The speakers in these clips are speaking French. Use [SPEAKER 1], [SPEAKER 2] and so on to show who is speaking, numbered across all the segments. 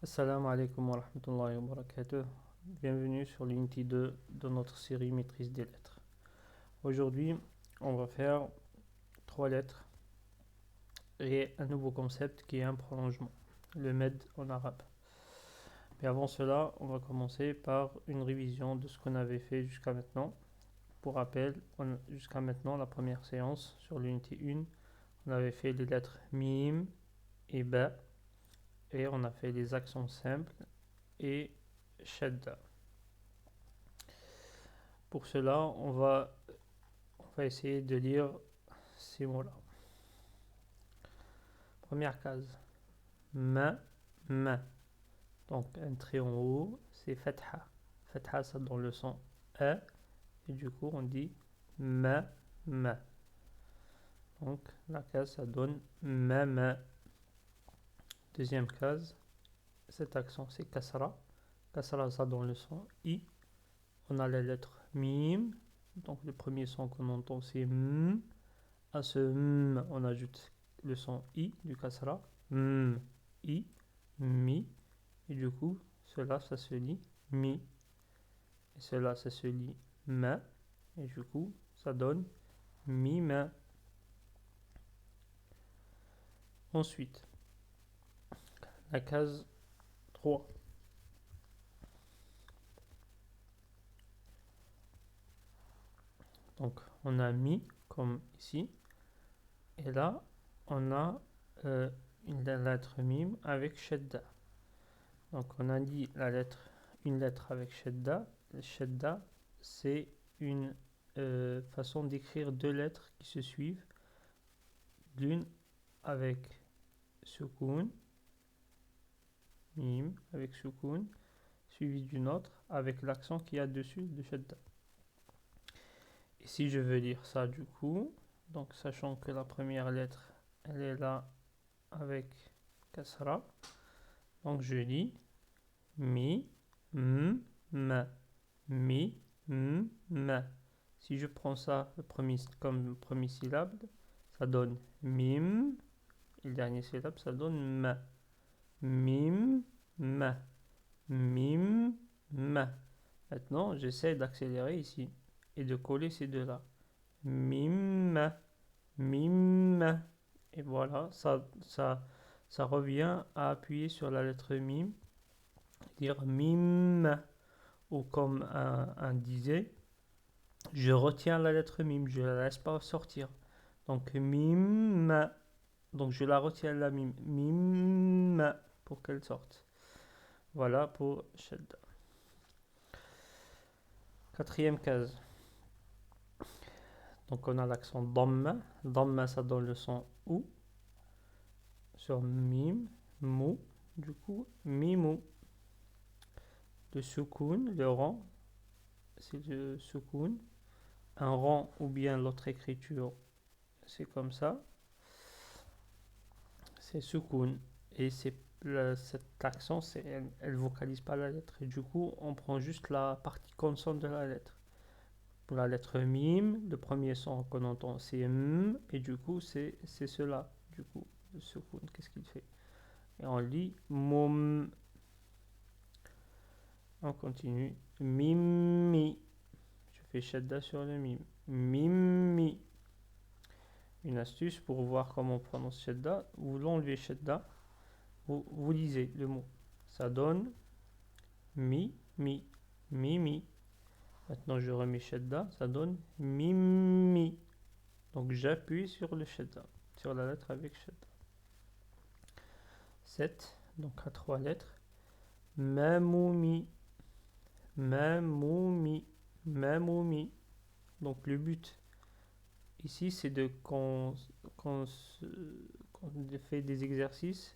[SPEAKER 1] Assalamu alaikum wa rahmatullahi wa barakatuh. Bienvenue sur l'unité 2 de notre série Maîtrise des lettres. Aujourd'hui, on va faire 3 lettres et un nouveau concept qui est un prolongement, le med en arabe. Mais avant cela, on va commencer par une révision de ce qu'on avait fait jusqu'à maintenant. Pour rappel, jusqu'à maintenant, la première séance sur l'unité 1, on avait fait les lettres mim et ba et on a fait les accents simples et shadda. Pour cela, on va essayer de lire ces mots-là. Première case. Ma, ma. Donc un trait en haut, c'est fatha. Fatha, ça donne le son A. Et du coup, on dit ma, ma. Donc la case, ça donne ma, ma. Deuxième case, cet accent, c'est kasra. Kasra, ça donne le son I. On a la lettre mim. Donc le premier son qu'on entend, c'est m. À ce m, on ajoute le son i du kasra. M, i, mi. Et du coup, cela, ça se lit mi. Et cela, ça se lit ma. Et du coup, ça donne mi, ma. Ensuite, la case 3. Donc, on a mi, comme ici. Et là, on a une lettre mim avec shadda. Donc, on a dit une lettre avec shadda. Shadda, c'est une façon d'écrire deux lettres qui se suivent, l'une avec sukoun, mim, avec sukoun, suivi d'une autre avec l'accent qu'il y a dessus de shadda. Et si je veux lire ça du coup, donc sachant que la première lettre, elle est là avec kasra, donc je lis mi, m, ma, mi, m, ma. Si je prends ça comme premier syllabe, ça donne mim. Et le dernier syllabe, ça donne ma. Mim, ma. Mim, ma. Maintenant, j'essaie d'accélérer ici et de coller ces deux-là. Mim, ma. Mim, ma. Et voilà, ça revient à appuyer sur la lettre mim, dire mim, ma. Ou comme un disait, je retiens la lettre mim, je ne la laisse pas sortir. Donc mim, donc je la retiens la mim, mim pour qu'elle sorte. Voilà pour shadda. Quatrième case. Donc on a l'accent damma. Damma, ça donne le son ou sur mim, mou. Du coup mimou. Le sukoun, le rang, c'est le sukoun. Un rang ou bien l'autre écriture, c'est comme ça. C'est sukoun. Et cet accent, elle vocalise pas la lettre. Et du coup, on prend juste la partie consonne de la lettre. Pour la lettre mim, le premier son qu'on entend, c'est m. Et du coup, c'est cela. Du coup, le sukoun, qu'est-ce qu'il fait? Et on lit moum. On continue. Mimmi. Je fais shadda sur le mim. Mimmi. Une astuce pour voir comment on prononce shadda. Vous l'enlevez shadda. Vous lisez le mot. Ça donne mi, mi, mi, mi. Maintenant, je remets shadda. Ça donne mi, mi. Donc, j'appuie sur le shadda, sur la lettre avec shadda. 7. Donc, à 3 lettres. Mamoumi. Mamoumi. Mamoumi. Donc, le but ici, c'est qu'on fait des exercices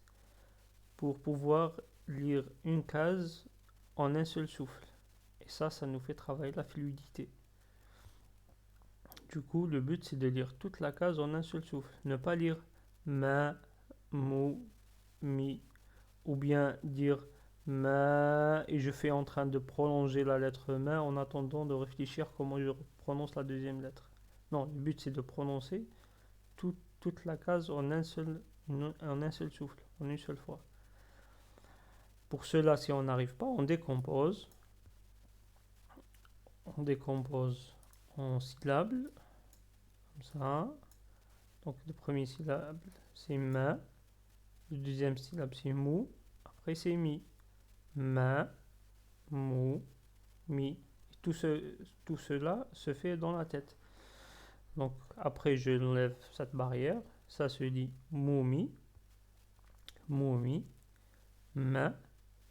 [SPEAKER 1] pour pouvoir lire une case en un seul souffle. Et ça nous fait travailler la fluidité. Du coup, le but, c'est de lire toute la case en un seul souffle. Ne pas lire ma, mou, mi, ou bien dire ma, et je fais en train de prolonger la lettre ma en attendant de réfléchir comment je prononce la deuxième lettre. Non, le but, c'est de prononcer toute la case en un seul souffle, en une seule fois. Pour cela, si on n'arrive pas, on décompose. On décompose en syllabes, comme ça. Donc le premier syllabe, c'est ma. Le deuxième syllabe, c'est mou. Après, c'est mi. Ma, mou, mi. Et tout cela se fait dans la tête. Donc après, je lève cette barrière. Ça se dit moumi, moumi, ma,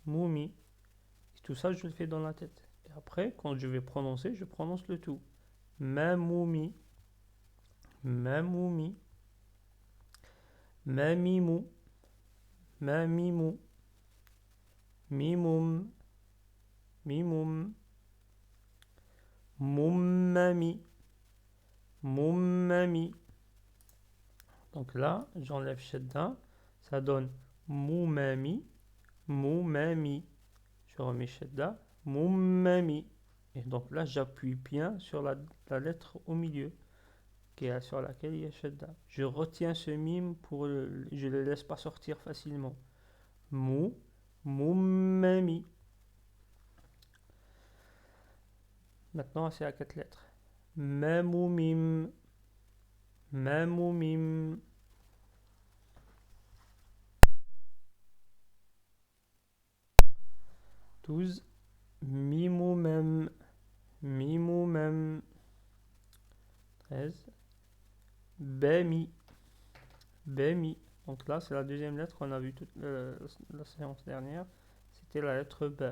[SPEAKER 1] moumi. Et tout ça, je le fais dans la tête. Et après, quand je vais prononcer, je prononce le tout. Ma moumi, ma moumi, ma mimou, ma mimou, mimoum, mimoum, moumami, moumami. Donc là, j'enlève shedda, ça donne moumami, moumami. Je remets shedda, moumami. Et donc là, j'appuie bien sur la lettre au milieu, sur laquelle il y a shedda. Je retiens ce mime pour je ne le laisse pas sortir facilement. Mou, moumami. Maintenant, c'est à 4 lettres. Mamoumim, mamoumim. 12. Mimoumem, mimoumem. 13. Bemi, bemi. Donc là, c'est la deuxième lettre qu'on a vue toute la séance dernière. C'était la lettre B.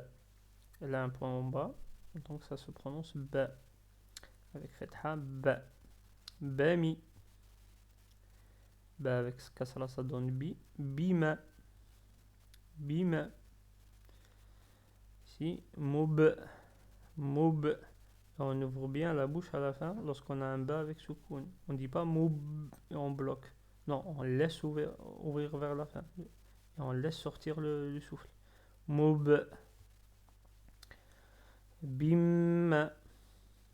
[SPEAKER 1] Elle a un point en bas, donc ça se prononce B. Avec fetha, B. Bemi. B avec kasra, ça donne bi. Bima, bima. Ici, moub, moub. On ouvre bien la bouche à la fin lorsqu'on a un ba avec soukoun. On ne dit pas moub et on bloque. Non, on laisse ouvrir vers la fin. Et on laisse sortir le souffle. Moub. Bim.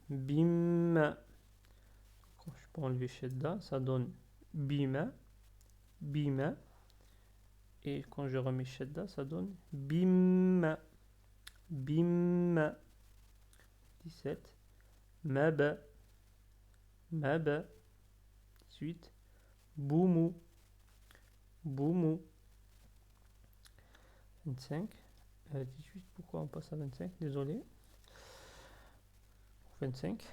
[SPEAKER 1] Bim. Quand je peux enlever shedda, ça donne bima. Bima. Et quand je remets shedda, ça donne bim. Bim. 17. Maba. Maba. 18. Boumou. Boumou. 25. 18. Pourquoi on passe à 25? Désolé. 25.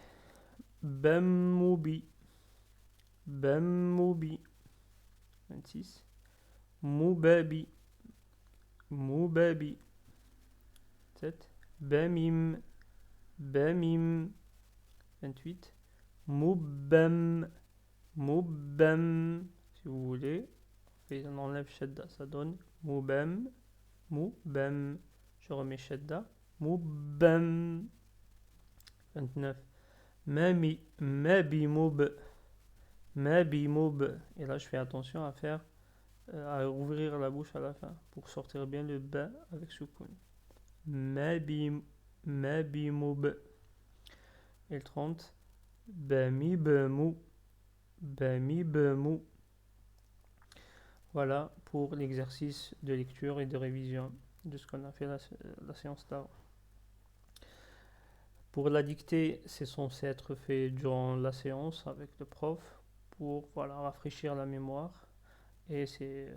[SPEAKER 1] Bamoubi. Bamoubi. 26. Moubabi. Moubabi. 7. Bamim. Bamim. 28. Moubam. Moubam. Si vous voulez. Et on enlève shedda. Ça donne Moubam. Moubam. Je remets shedda. Moubam. 29. Mami. Mabimoub. Mabimoub. Et là, je fais attention à ouvrir la bouche à la fin pour sortir bien le ba avec soukoun. Mabimoub. Et le 30. Bamibemou. Bamibemou. Voilà pour l'exercice de lecture et de révision de ce qu'on a fait la séance d'avant. Pour la dictée, c'est censé être fait durant la séance avec le prof pour rafraîchir la mémoire. Et c'est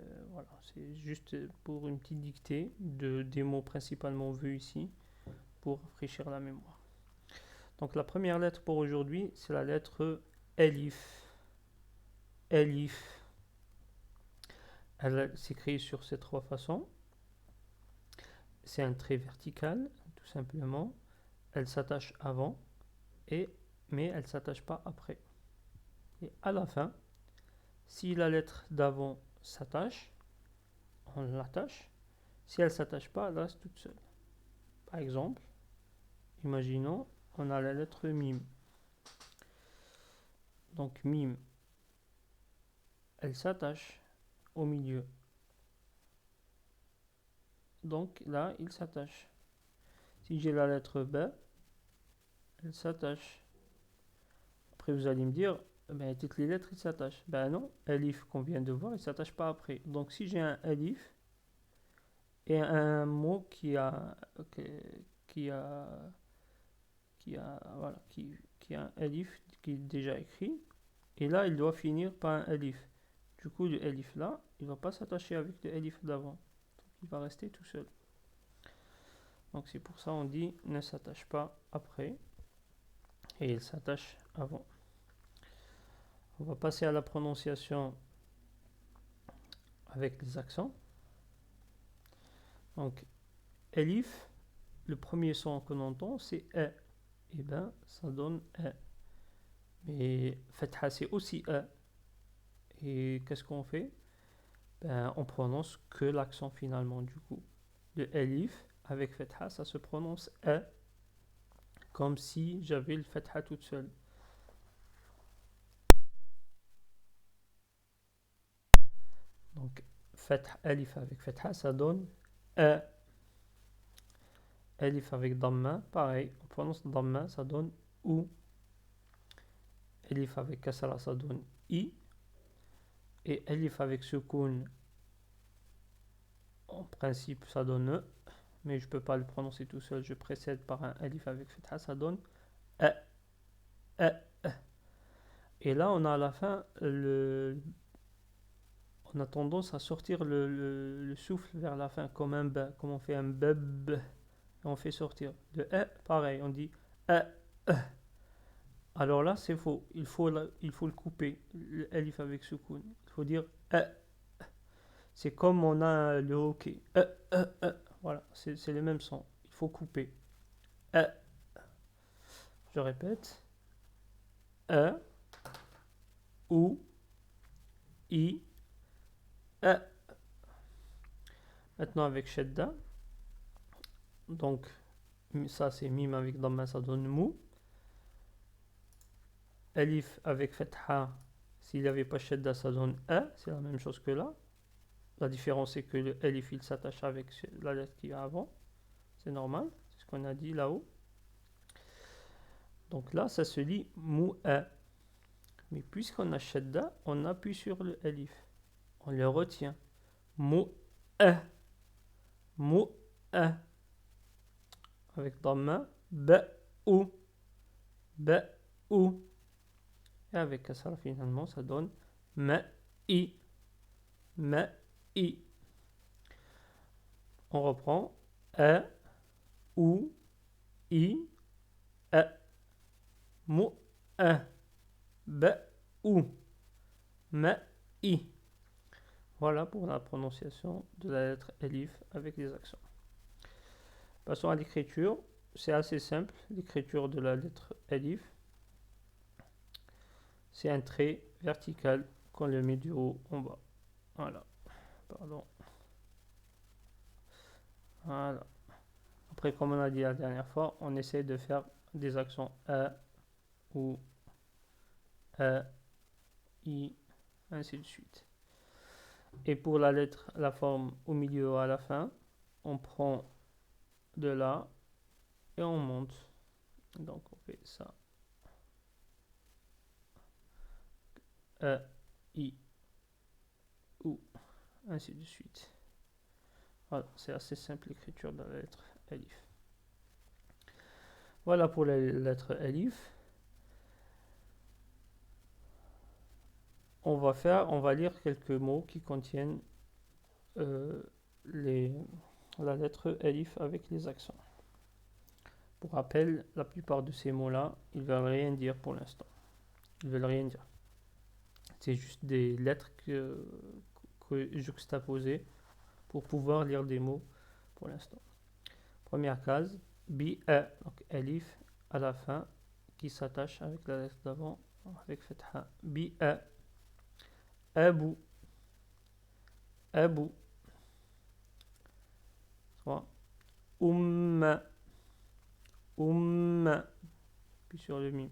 [SPEAKER 1] juste pour une petite dictée des mots principalement vus ici pour rafraîchir la mémoire. Donc la première lettre pour aujourd'hui, c'est la lettre Elif. Elif. Elle s'écrit sur ces 3 façons. C'est un trait vertical, tout simplement. Elle s'attache avant, mais elle ne s'attache pas après. Et à la fin, si la lettre d'avant s'attache, on l'attache. Si elle ne s'attache pas, elle reste toute seule. Par exemple, imaginons, on a la lettre mim. Donc mim, elle s'attache au milieu. Donc là, il s'attache. Si j'ai la lettre B, elle s'attache. Après, vous allez me dire, toutes les lettres, ils s'attachent. Ben non, Alif qu'on vient de voir, il ne s'attache pas après. Donc si j'ai un Alif, et un mot qui a, voilà, qui a un elif qui est déjà écrit. Et là, il doit finir par un elif. Du coup, le elif là, il ne va pas s'attacher avec le elif d'avant. Il va rester tout seul. Donc c'est pour ça on dit ne s'attache pas après et il s'attache avant. On va passer à la prononciation avec les accents. Donc elif, le premier son qu'on entend c'est e. Et ben ça donne e. Mais fatha c'est aussi e. Et qu'est-ce qu'on fait? Ben, on prononce que l'accent finalement du coup. Le elif avec fatha ça se prononce e. Comme si j'avais le fatha toute seule. Donc, alif avec fatha, ça donne e. Alif avec damma, pareil, on prononce damma, ça donne ou. Alif avec kasra, ça donne i. Et alif avec sukoun, en principe, ça donne e. Mais je ne peux pas le prononcer tout seul, je précède par un alif avec fatha, ça donne e. E. Et là, on a à la fin on a tendance à sortir le souffle vers la fin, comme un b, comme on fait un beb, et on fait sortir. Le e, pareil, on dit e. Alors là, c'est faux. Il faut le couper, le alif avec soukoun. Il faut dire e. C'est comme on a le hockey. E. Voilà, c'est le même son. Il faut couper. E. Je répète. E. Ou. I. E. Maintenant avec shedda. Donc, ça c'est mim avec damma, ça donne mou. Alif avec fatha, s'il n'y avait pas shedda, ça donne e. C'est la même chose que là. La différence c'est que le alif il s'attache avec la lettre qui est avant. C'est normal, c'est ce qu'on a dit là-haut. Donc là, ça se lit mou-a. Mais puisqu'on a shadda, on appuie sur le alif. On le retient. Mou-a. Mou-a. Avec damma, ba-ou. Ba-ou. Et avec kasra, finalement, ça donne ma-i. Ma-i. On reprend. A, ou, i, a. Mou-a. Ba-ou. Ma-i. Voilà pour la prononciation de la lettre Elif avec les accents. Passons à l'écriture. C'est assez simple, l'écriture de la lettre Elif. C'est un trait vertical qu'on le met du haut en bas. Voilà. Pardon. Voilà. Après, comme on a dit la dernière fois, on essaie de faire des accents A, ou A, I, ainsi de suite. Et pour la lettre, la forme au milieu ou à la fin, on prend de là et on monte. Donc on fait ça. E, I, ou, ainsi de suite. Voilà, c'est assez simple l'écriture de la lettre Alif. Voilà pour la lettre Alif. On va lire quelques mots qui contiennent la lettre Alif avec les accents. Pour rappel, la plupart de ces mots-là, ils ne veulent rien dire pour l'instant. Ils ne veulent rien dire. C'est juste des lettres juxtaposées pour pouvoir lire des mots pour l'instant. Première case, bi-a, donc alif à la fin qui s'attache avec la lettre d'avant avec fatha. Bi-a, abu, abu. 3. Umma, umma, puis sur le mime.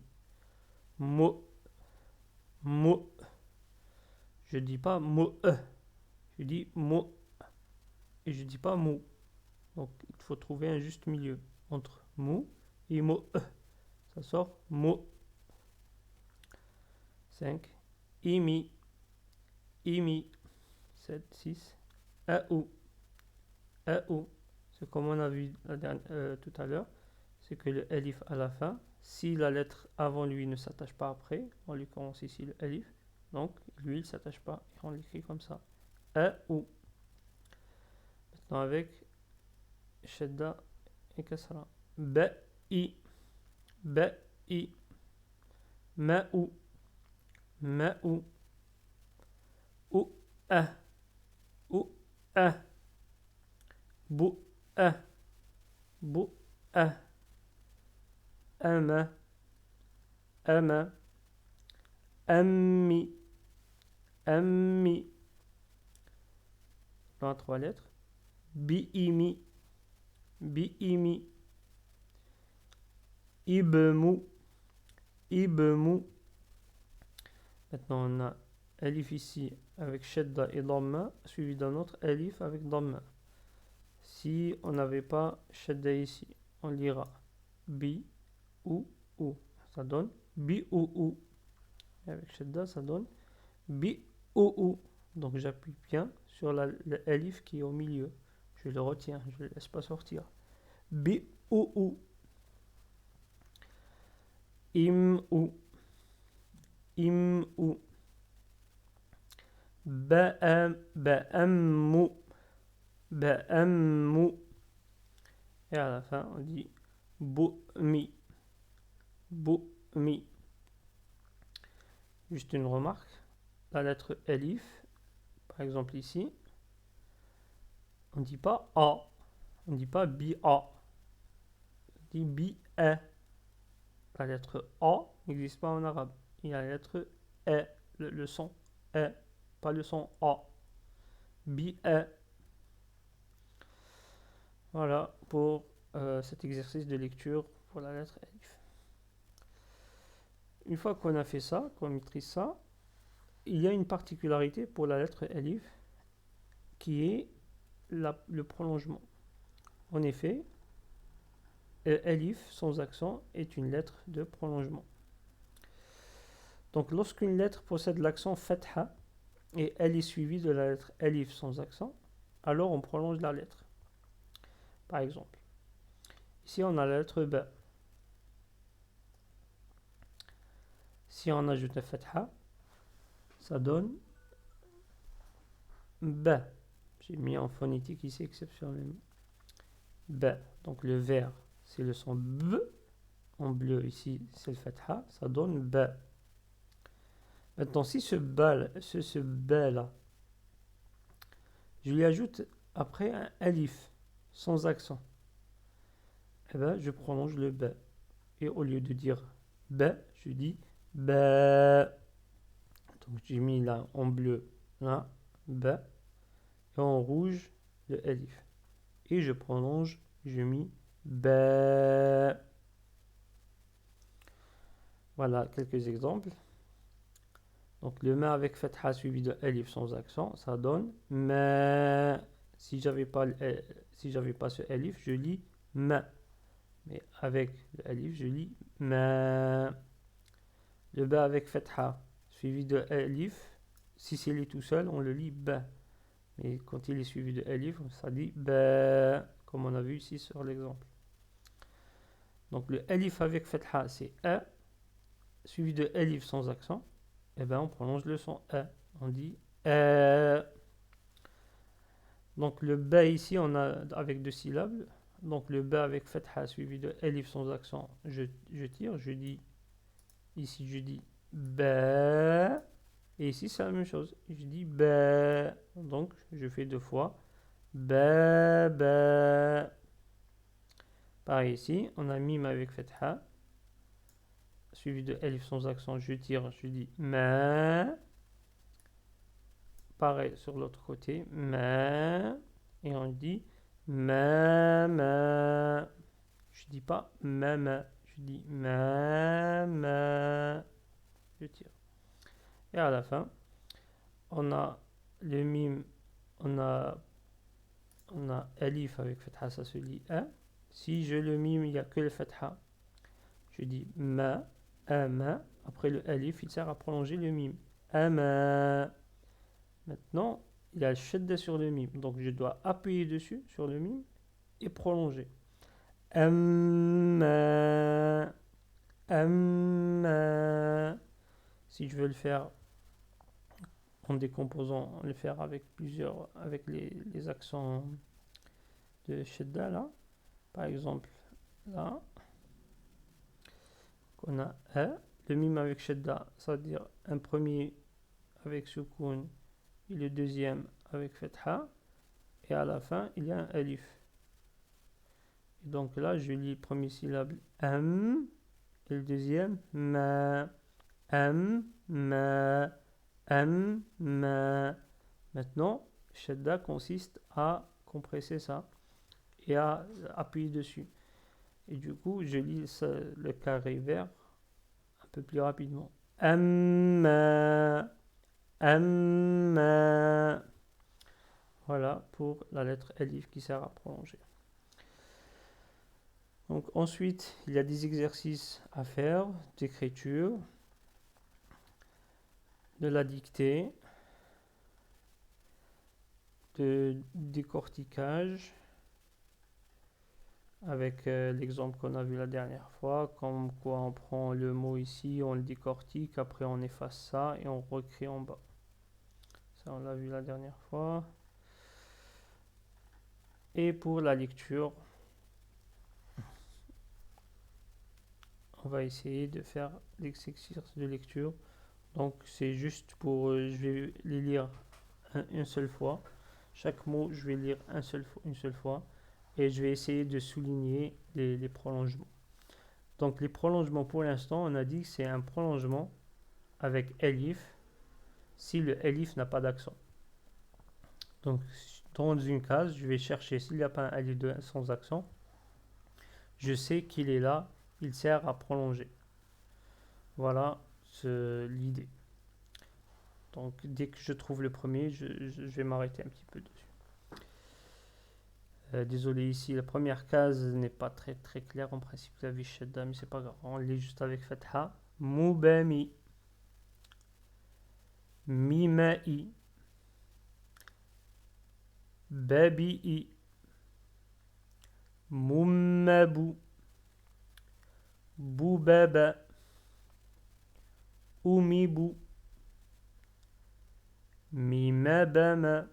[SPEAKER 1] Mo, mo. Je dis pas mo, je dis mo, et je dis pas mou. Donc il faut trouver un juste milieu entre mou et mo. Ça sort mo. 5. Imi, imi. 7, 6. Aou, ou. C'est comme on a vu tout à l'heure, c'est que le elif à la fin, si la lettre avant lui ne s'attache pas après, on lui commence ici le elif, donc lui il ne s'attache pas, et on l'écrit comme ça. Ou. Maintenant avec shadda et kasra. Ba'i, ba'i, ma'u, ma'u, u'ah, u'ah, bu'ah, bu'ah, ama, ama, ammi, ammi. Dans 3 lettres. Bi'imi, bi'imi, ibmu, ibmu. Maintenant on a elif ici avec shadda et dhamma, suivi d'un autre elif avec dhamma. Si on n'avait pas shadda ici, on lira bi ou. Ça donne bi ou. Et avec shadda, ça donne bi ou. Donc j'appuie bien sur le elif qui est au milieu. Je le retiens, je ne le laisse pas sortir. Bi ou. Im ou. Im ou. Ba'ammu. Ba'ammu. Et à la fin, on dit bu'mi. Bu'mi. Juste une remarque. La lettre elif, par exemple ici, on ne dit pas A. On ne dit pas bi-A. On dit bi-A. La lettre A n'existe pas en arabe. Il y a la lettre E, le son E, pas le son A. Bi-A. Voilà pour cet exercice de lecture pour la lettre elif. Une fois qu'on a fait ça, qu'on maîtrise ça, il y a une particularité pour la lettre elif qui est le prolongement. En effet, elif sans accent est une lettre de prolongement. Donc lorsqu'une lettre possède l'accent fatha et elle est suivie de la lettre elif sans accent, alors on prolonge la lettre. Par exemple, ici on a la lettre ba. Si on ajoute la fatha, ça donne ba. J'ai mis en phonétique ici exceptionnellement. Ba. Donc le vert, c'est le son b. En bleu ici, c'est le fatha. Ça donne ba. Maintenant, si ce ba là, je lui ajoute après un alif sans accent, eh ben, je prolonge le ba. Et au lieu de dire ba, je dis ba. Donc j'ai mis là en bleu, là, ba. Et en rouge, le alif. Et je prolonge, je mis ba. Voilà quelques exemples. Donc le ma avec fatha suivi de alif sans accent, ça donne ma. Si j'avais pas ce alif, je lis ma. Mais avec le alif, je lis ma. Le ba avec fatha suivi de alif, si c'est lui tout seul, on le lit ba. Mais quand il est suivi de alif, ça dit ba, comme on a vu ici sur l'exemple. Donc le alif avec fatha, c'est a, suivi de alif sans accent. Et ben on prolonge le son a. On dit a. Donc le ba ici, on a avec 2 syllabes. Donc le ba avec fatha suivi de alif sans accent, je tire, je dis ici, je dis ba. Et ici, c'est la même chose. Je dis ba. Donc je fais 2 fois ba, ba. Pareil ici, on a mime avec fatha suivi de alif sans accent, je tire, je dis ma. Pareil sur l'autre côté, ma. Et on dit ma, ma. Je dis pas ma, ma. Je dis ma, ma. Je tire. Et à la fin, on a le mime, on a alif avec fatha, ça se lit a. Si je le mime, il n'y a que le fatha. Je dis ma, ama. Après le alif, il sert à prolonger le mime. Ama. Maintenant, il y a shadda sur le mime. Donc je dois appuyer dessus, sur le mime, et prolonger. Amma, amma. Si je veux le faire en décomposant, le faire avec avec les accents de shadda là. Par exemple, là, on a A, le mime avec shadda, ça veut dire un premier avec soukoun et le deuxième avec fatha, et à la fin, il y a un alif. Et donc là, je lis le premier syllabe am, et le deuxième ma, am, ma, am, ma. Maintenant, shadda consiste à compresser ça et à appuyer dessus. Et du coup, je lis le carré vert un peu plus rapidement. Amma, amma. Voilà pour la lettre Alif qui sert à prolonger. Donc ensuite, il y a des exercices à faire d'écriture, de la dictée, de décortiquage, avec l'exemple qu'on a vu la dernière fois, comme quoi on prend le mot ici, on le décortique, après on efface ça et on recrée en bas. Ça on l'a vu la dernière fois. Et pour la lecture, on va essayer de faire l'exercice de lecture. Donc c'est juste pour, je vais les lire une seule fois. Chaque mot, je vais lire une seule fois. Et je vais essayer de souligner les prolongements. Donc les prolongements pour l'instant, on a dit que c'est un prolongement avec elif si le elif n'a pas d'accent. Donc dans une case, je vais chercher s'il n'y a pas un elif sans accent. Je sais qu'il est là, il sert à prolonger. Voilà l'idée. Donc dès que je trouve le premier, je vais m'arrêter un petit peu dessus. Désolé ici, la première case n'est pas très très claire. En principe, vous avez shadda, mais c'est pas grave. On lit juste avec fatha. Mubami. Mimai. Babi'i. Mummabu. Boubaba. Umibu. Mimabama.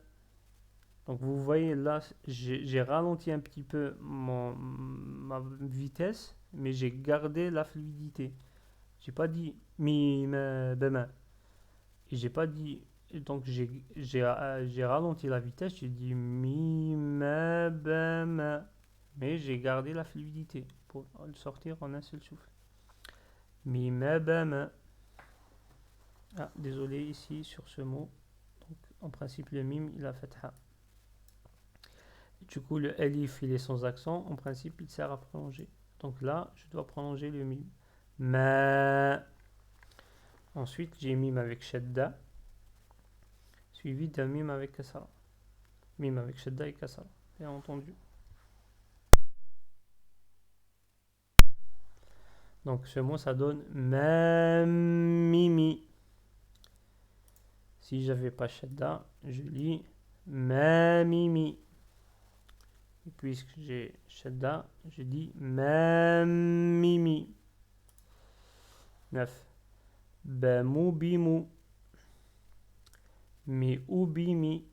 [SPEAKER 1] Donc vous voyez là, j'ai ralenti un petit peu ma vitesse, mais j'ai gardé la fluidité. J'ai pas dit mi ma bama. Et j'ai pas dit, donc j'ai ralenti la vitesse, j'ai dit mi ma bama. Mais j'ai gardé la fluidité pour le sortir en un seul souffle. Mi ma bama. Ah, désolé ici sur ce mot. Donc en principe le mime il a fatha. Du coup, le alif, il est sans accent. En principe, il sert à prolonger. Donc là, je dois prolonger le mime. Ma. Ensuite, j'ai mime avec shadda, suivi d'un mime avec kasara. Mime avec shadda et kasara, bien entendu. Donc ce mot, ça donne ma mimi. Si j'avais pas shadda, je lis ma mimi. Et puisque j'ai shadda, je dis ma mimi. 9. Bamou bimou. Mi ubimi.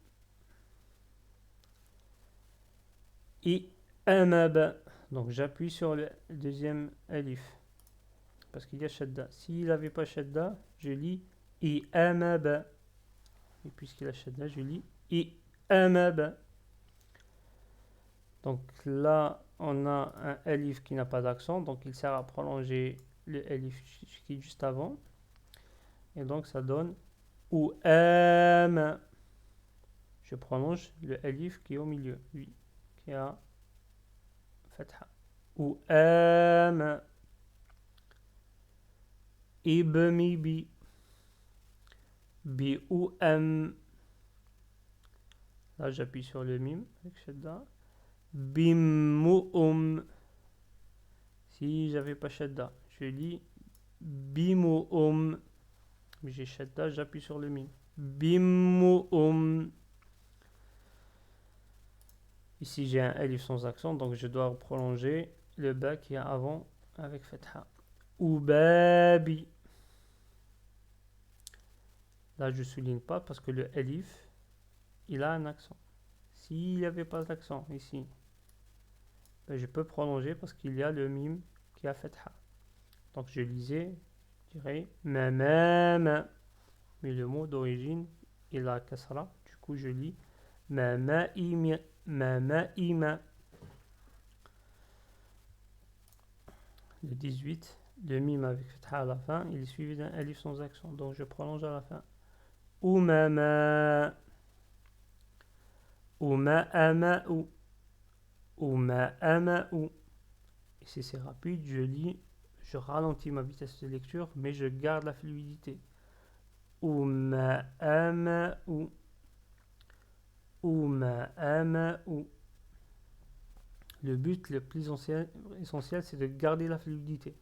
[SPEAKER 1] I amaba. Donc j'appuie sur le deuxième alif. Parce qu'il y a shadda. S'il n'avait pas shadda, je lis I amaba. Et puisqu'il a shadda, je lis I amaba. Donc là, on a un alif qui n'a pas d'accent. Donc il sert à prolonger le alif qui est juste avant. Et donc ça donne ou am. Je prolonge le alif qui est au milieu. Oui, qui a fatha. Ou am. Ibmi bi. Bi ou am. Là, j'appuie sur le mime avec shadda. Bimmu'um. Si j'avais pas shadda, je lis bimmu'um. Mais j'ai shadda, j'appuie sur le mime. Bimmu'um. Ici, j'ai un alif sans accent, donc je dois prolonger le ba qui est avant avec fatha. Ubabi. Là, je souligne pas parce que le alif, il a un accent. S'il n'y avait pas d'accent ici, ben, je peux prolonger parce qu'il y a le mime qui a fatha. Donc, je lisais, je dirais ma, ma, ma. Mais le mot d'origine, il a kasra. Du coup, je lis ma, ma, ima, ma, ma, ima. Le 18, le mime avec fatha à la fin, il est suivi d'un alif sans accent. Donc, je prolonge à la fin. Umama. Uma'ama'u. Uma'ama'u. Et si c'est rapide, je lis, je ralentis ma vitesse de lecture, mais je garde la fluidité. Uma'ama'u. Uma'ama'u. Le but le plus essentiel, c'est de garder la fluidité.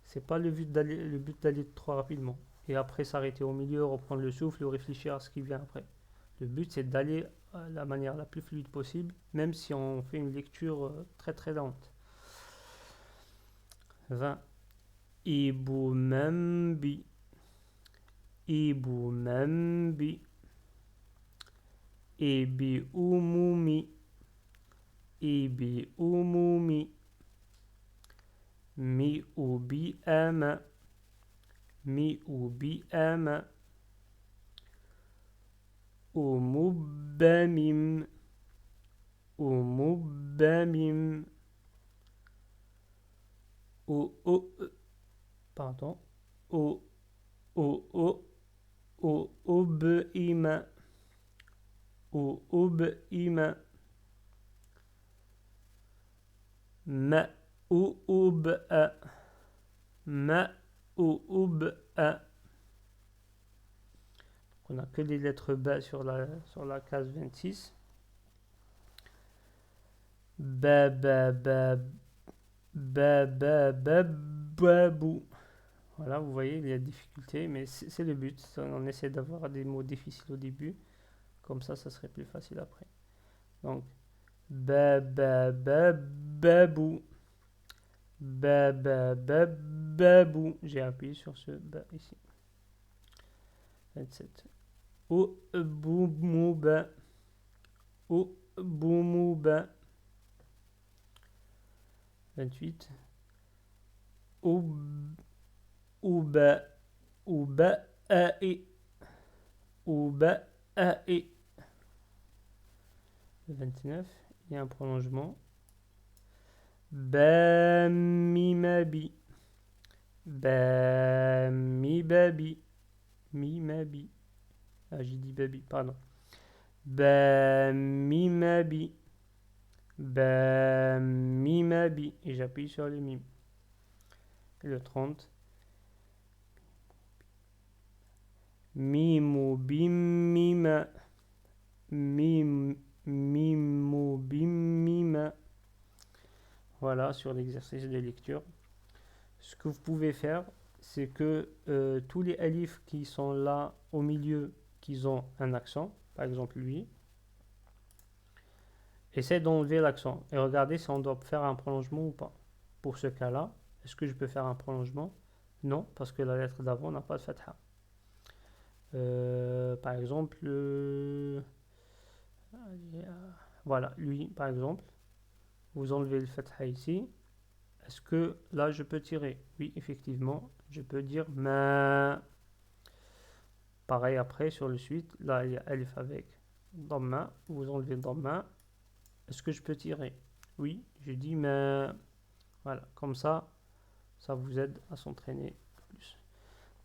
[SPEAKER 1] C'est pas le but d'aller trop rapidement. Et après s'arrêter au milieu, reprendre le souffle ou réfléchir à ce qui vient après. Le but, c'est d'aller de la manière la plus fluide possible, même si on fait une lecture très très lente. 20. Ibu membi. Ibu membi. Ibi umumi. Ibi umumi. Mi ubi ama. Mi ubi ama. Umubbamim. Umubbamim. Pardon. Ubima. Ubima. Ma ub'a. Ma ub'a. On n'a que les lettres bas sur la case 26. Ba ba ba ba ba ba babou. Voilà, vous voyez, il y a des difficultés, mais c'est le but. On essaie d'avoir des mots difficiles au début. Comme ça serait plus facile après. Donc, ba ba ba babou. Ba ba ba babou. J'ai appuyé sur ce ba ici. 27. Boumouba. Boumouba. 28. Ouba. Ouba ae. Ouba ae. 29. Il y a un prolongement. Bamimabi. Bamibabi. Mimabi. Ah, j'ai dit babi, pardon. Bamimabi. Bamimabi. Et j'appuie sur le mime. Et le 30. Mimoubimima. Mimoubimima. Voilà, sur l'exercice de lecture. Ce que vous pouvez faire, c'est que tous les alifs qui sont là au milieu, qui ont un accent, par exemple lui, essayez d'enlever l'accent et regardez si on doit faire un prolongement ou pas. Pour ce cas-là, est-ce que je peux faire un prolongement? Non, parce que la lettre d'avant n'a pas de fatha. Par exemple, voilà, lui, par exemple, vous enlevez le fatha ici. Est-ce que là, je peux tirer? Oui, effectivement, je peux dire ma. Pareil après, sur le suite, là, il y a alif avec dhamma. Vous enlevez dhamma. Est-ce que je peux tirer? Oui, je dis ma. Voilà, comme ça vous aide à s'entraîner plus.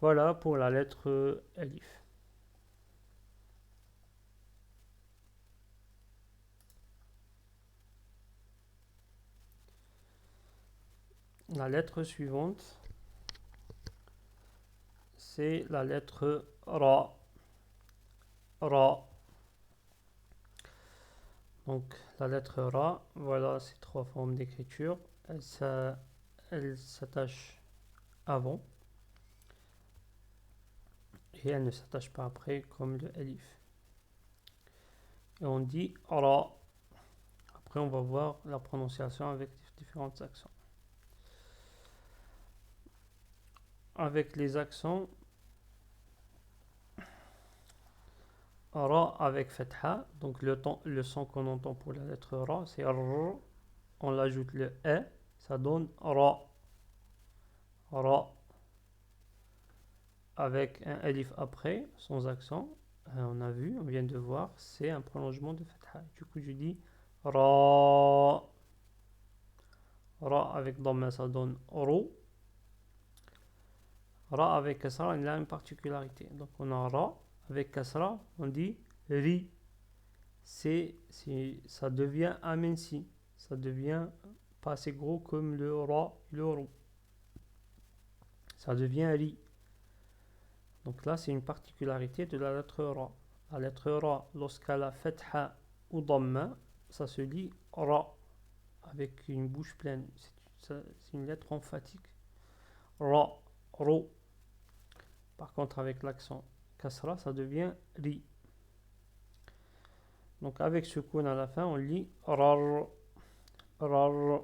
[SPEAKER 1] Voilà pour la lettre alif. La lettre suivante, c'est la lettre Ra. Ra. Donc la lettre Ra, voilà ces trois formes d'écriture. Elle s'attache avant et elle ne s'attache pas après comme le alif. Et on dit Ra. Après, on va voir la prononciation avec différents accents. Avec les accents, Ra avec Fatha, donc le son qu'on entend pour la lettre Ra, c'est R. On ajoute le E, ça donne Ra. Ra. Avec un Alif après, sans accent, on vient de voir, c'est un prolongement de Fatha. Du coup, je dis Ra. Ra avec Dhamma, ça donne Ro. Ra avec Kasra, il a une particularité. Donc, on a Ra avec Kasra, on dit Ri. Ça devient Amensi. Ça devient pas assez gros comme le Ra et le Ro. Ça devient Ri. Donc là, c'est une particularité de la lettre Ra. La lettre Ra, lorsqu'elle a Fatha ou Dhamma, ça se lit Ra avec une bouche pleine. C'est une lettre emphatique. Ra, Ro. Par contre, avec l'accent Kasra, ça devient Ri. Donc avec ce koun à la fin, on lit Rar, Rar.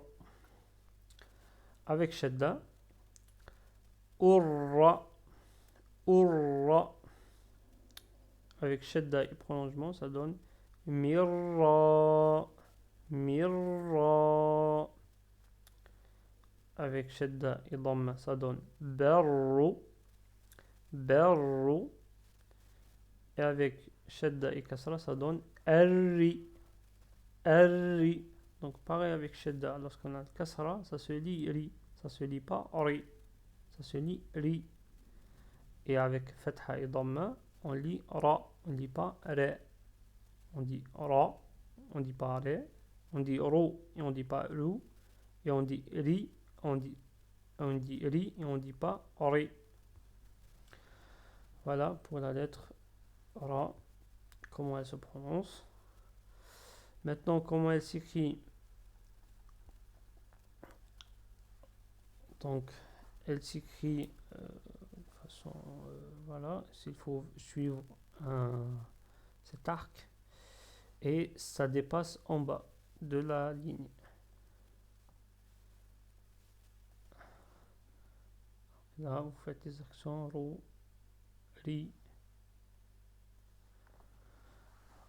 [SPEAKER 1] Avec Shadda, Urra, Urra. Avec Shadda et prolongement, ça donne Mirra, Mirra. Avec Shadda et Dhamma, ça donne Berru, Berru. Et avec Shadda et Kasra, ça donne Arri, Arri. Donc pareil avec Shadda, lorsqu'on a le Kasra, ça se lit Ri. Ça se lit pas Ri, ça se lit Ri. Et avec Fatha et Dhamma, on lit Ra, on ne dit pas Re. On dit Ra, on ne dit pas Re. On dit Ro et on ne dit pas Rou. Et on dit Ri, on dit Ri et on ne dit pas Ri. Voilà pour la lettre Ra, comment elle se prononce. Maintenant, comment elle s'écrit. Donc, elle s'écrit de façon. Voilà, s'il faut suivre cet arc. Et ça dépasse en bas de la ligne. Là, vous faites les accents Ro, Ri.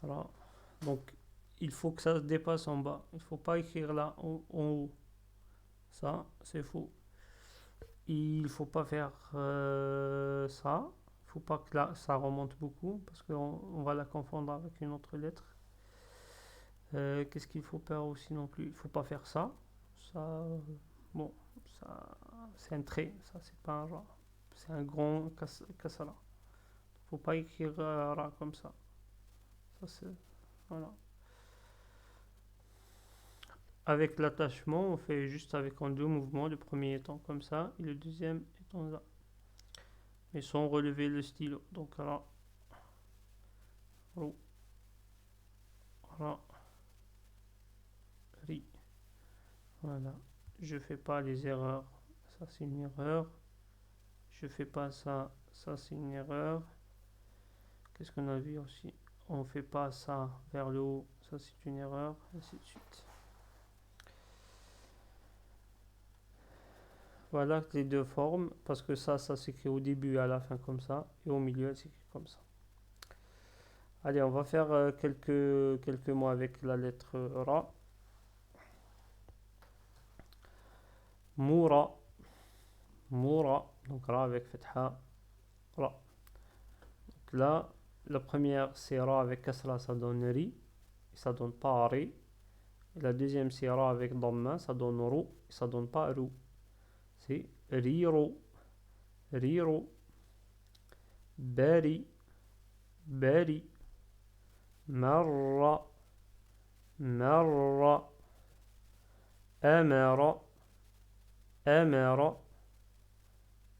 [SPEAKER 1] Voilà. Donc, il faut que ça se dépasse en bas. Il ne faut pas écrire là en haut. Ça, c'est faux. Il ne faut pas faire ça. Il ne faut pas que là, ça remonte beaucoup parce qu'on va la confondre avec une autre lettre. Qu'est-ce qu'il faut faire aussi non plus? Il ne faut pas faire ça. Ça, bon, ça, c'est un trait. Ça, c'est pas un ra. C'est un grand kasra. Il ne faut pas écrire ra comme ça. Ça, c'est. Voilà. Avec l'attachement, on fait juste avec en deux mouvements. Le premier étant comme ça et le deuxième étant là. Mais sans relever le stylo. Donc ra, ro, ra, ri. Voilà. Je fais pas les erreurs. Ça c'est une erreur. Je fais pas ça. Ça c'est une erreur. Qu'est-ce qu'on a vu aussi? On fait pas ça vers le haut. Ça c'est une erreur. Ainsi de suite. Voilà les deux formes. Parce que ça s'écrit au début et à la fin comme ça. Et au milieu, elle s'écrit comme ça. Allez, on va faire quelques mots avec la lettre Ra. Moura. Moura. Donc Ra avec Fatha. Ra. Donc là, la première c'est Ra avec Kasra, ça donne Ri. Et ça donne pas Ri. Et la deuxième c'est Ra avec Dhamma, ça donne Rou. Et ça donne pas Rou. C'est Riro. Riro. Bari. Bari. Marra. Marra. Amara. Amara.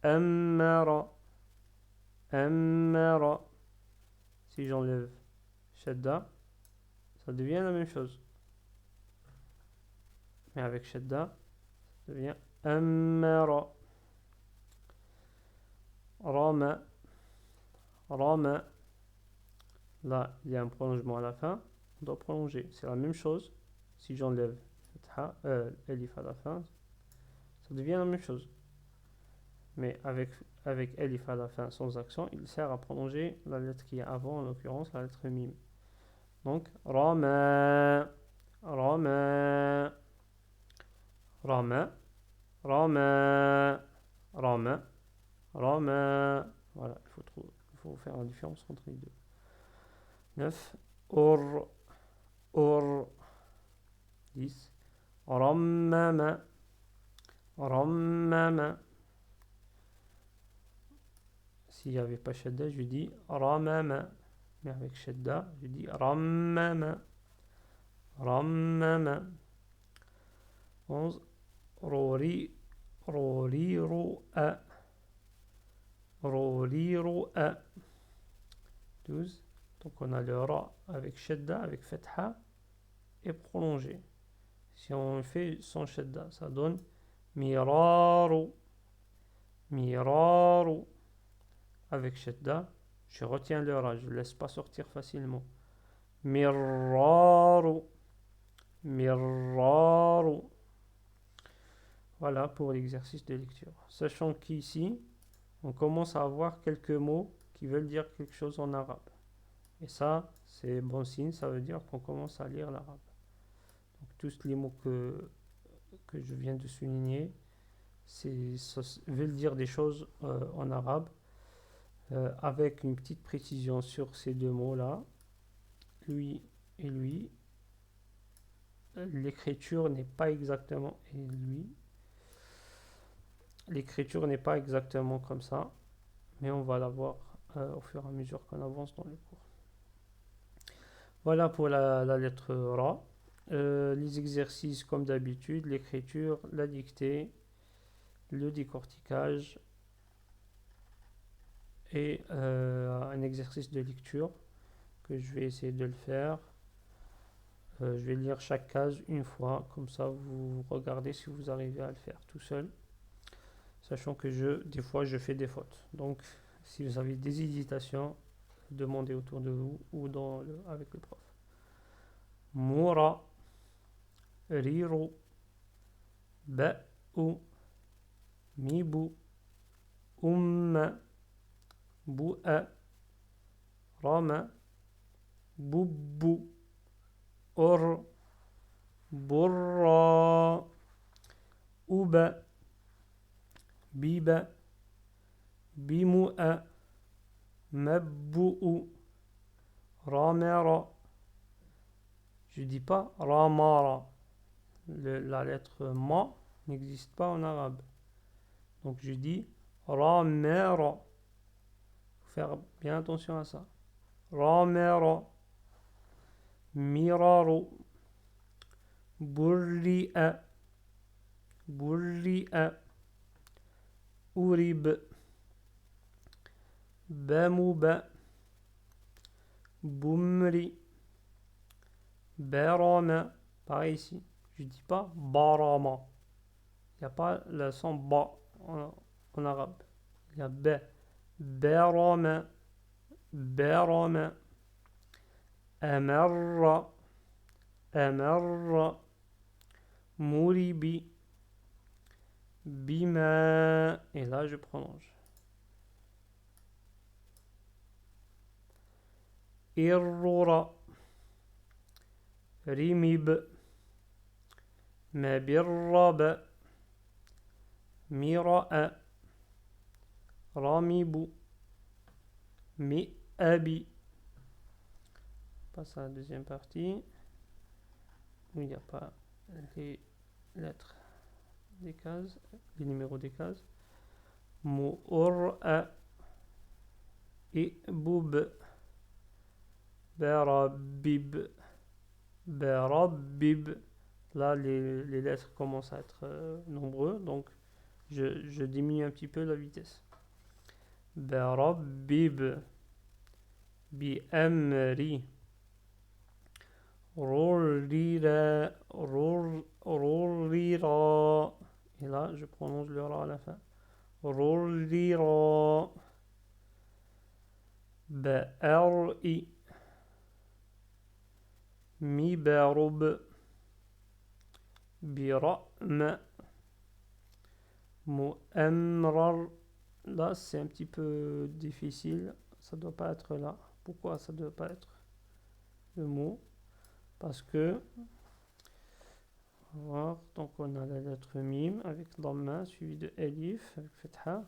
[SPEAKER 1] Ammara. Ammara. Si j'enlève Shadda, ça devient la même chose. Mais avec Shadda, ça devient Ammara. Rama. Rama. Là, il y a un prolongement à la fin. On doit prolonger. C'est la même chose. si j'enlève elif à la fin, ça devient la même chose. Mais avec elif à la fin sans accent, il sert à prolonger la lettre qui est avant, en l'occurrence la lettre mim. Donc, rama, rama, rama, rama, rama, rama. Voilà, il faut faire la différence entre les deux. 9. Or, or. 10. Rammama, rammama. S'il n'y avait pas shadda, je dis ramama. Mais avec shadda, je dis rammama, rammama. 11. Rori, rori, ro'a, rori, ro'a. 12. Donc on a le ra avec shadda, avec fatha et prolongé. Si on fait sans shadda, ça donne miraru, miraru. Avec shadda, je retiens le ra, je ne laisse pas sortir facilement. Miraru, miraru. Voilà pour l'exercice de lecture. Sachant qu'ici, on commence à avoir quelques mots qui veulent dire quelque chose en arabe. Et ça, c'est bon signe, ça veut dire qu'on commence à lire l'arabe. Donc tous les mots que je viens de souligner, ça veulent dire des choses en arabe, avec une petite précision sur ces deux mots-là, lui et lui. L'écriture n'est pas exactement et lui. L'écriture n'est pas exactement comme ça, mais on va la voir au fur et à mesure qu'on avance dans le cours. Voilà pour la lettre Ra. Les exercices comme d'habitude, l'écriture, la dictée, le décortiquage et un exercice de lecture que je vais essayer de le faire. Je vais lire chaque case une fois, comme ça vous regardez si vous arrivez à le faire tout seul. Sachant que des fois je fais des fautes. Donc si vous avez des hésitations, demandez autour de vous ou avec le prof. Moura, riru, ba'u, mibu, umma, bu'a, rama, bubbu, or, burra, uba, biba, bimu'a, mabbu'u, ramara. Je dis pas ramara. La lettre ma n'existe pas en arabe. Donc je dis ramara. Faut faire bien attention à ça. Ramara. Miraru. Burri'a. Burri'a. Urib. Bamuba. Bumri. Barama. Pareil ici. Je dis pas barama. Il n'y a pas le son ba en arabe. Il y a b. Barama. Barama. Amarra. Amarra. Muribi. Bima. Et là, je prolonge. Irrura. Rimib. Mabirrab. Mira'a. Ramibu. Mi'abi. On passe à la deuxième partie où il n'y a pas les lettres des cases, les numéros des cases. Mu'ur'a. Ibub. Barabib. Barabib. Là, les lettres commencent à être nombreux, donc je diminue un petit peu la vitesse. Barabib. Bi-amri. Rurira. Rurira. Et là, je prononce le ra à la fin. Rurira. Ba'ar'i. Mibarub. برأم مؤمرر. Là, c'est un petit peu difficile. Ça doit pas être là. Pourquoi ça doit pas être le mot? Parce que, on va voir, donc on a la lettre mim avec dhamma suivi de elif avec fatha,